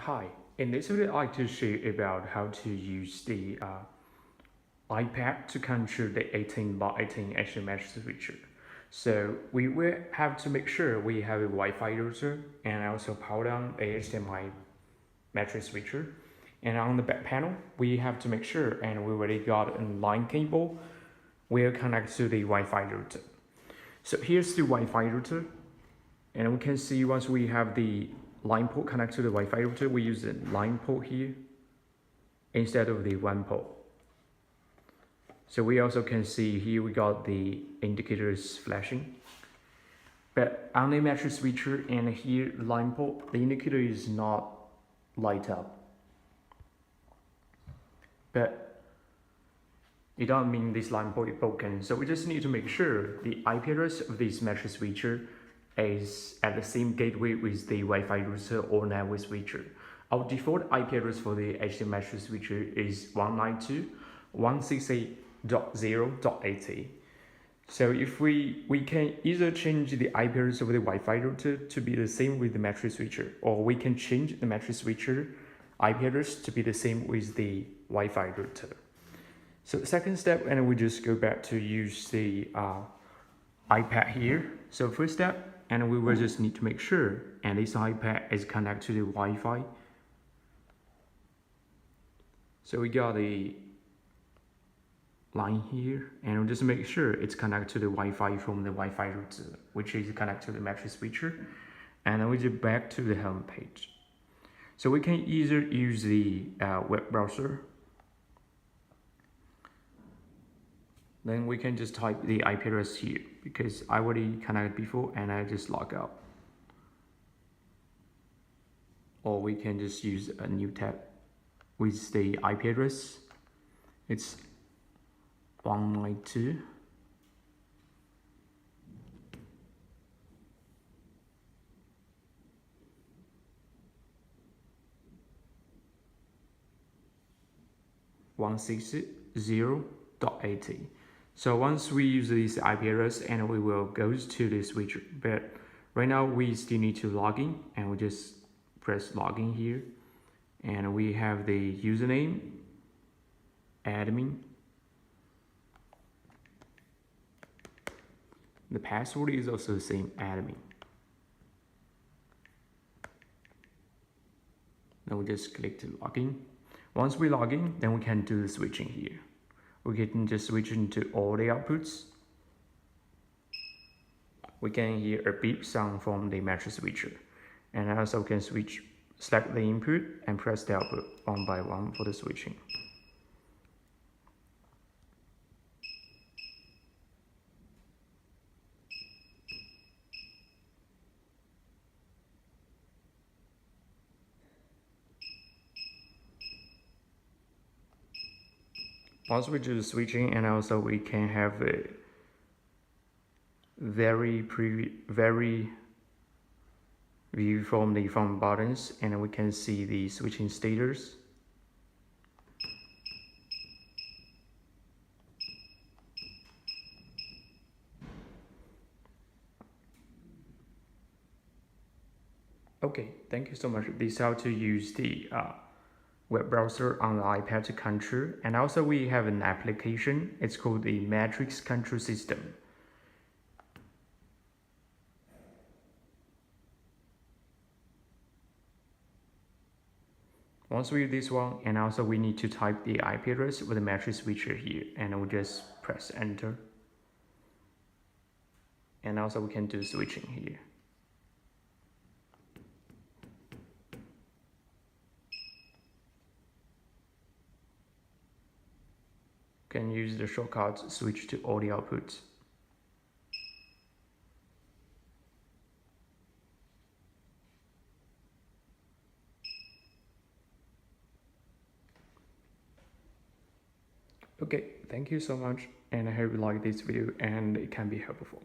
Hi, in this video I'd like to share about how to use the iPad to control the 18x18 HDMI Matrix Switcher. So we will have to make sure we have a Wi-Fi router and also power down a HDMI Matrix Switcher. And on the back panel, we have to make sure, and we already got a line cable will connect to the Wi-Fi router. So here's the Wi-Fi router, and we can see once we have the line port connected to the Wi-Fi router, we use the line port here instead of the one port. So we also can see here we got the indicators flashing. But on the matrix switcher and here line port, the indicator is not light up. But it doesn't mean this line port is broken. So we just need to make sure the IP address of this matrix switcher is at the same gateway with the Wi-Fi router or network switcher. Our default IP address for the HDMI Matrix Switcher is 192.168.0.80. So if we can either change the IP address of the Wi-Fi router to be the same with the Matrix Switcher, or we can change the Matrix Switcher IP address to be the same with the Wi-Fi router. So the second step, and we just go back to use the iPad here. So first step, and we will just need to make sure, and this iPad is connected to the Wi-Fi. So we got the line here, and we'll just make sure it's connected to the Wi-Fi from the Wi-Fi router, which is connected to the matrix switcher. And then we just back to the home page. So we can either use the web browser. Then we can just type the IP address here because I already connected before and I just log out. Or we can just use a new tab with the IP address. It's 192. .168.0.80. So once we use this IP address, and we will go to the switcher, but right now we still need to log in, and we just press login here, and we have the username, admin, the password is also the same, admin. Then we just click to login. Once we log in, then we can do the switching here. We can just switch into all the outputs. We can hear a beep sound from the matrix switcher. And also can select the input and press the output one by one for the switching. Once we do the switching, and also we can have a very view from the front buttons, and we can see the switching status. Okay, thank you so much. This is how to use the web browser on the iPad to control, and also we have an application. It's called the Matrix Control System. Once we do this one, and also we need to type the IP address with the matrix switcher here, and we'll just press enter. And also we can do switching here. Can use the shortcut switch to all the outputs. Okay, thank you so much, and I hope you like this video and it can be helpful.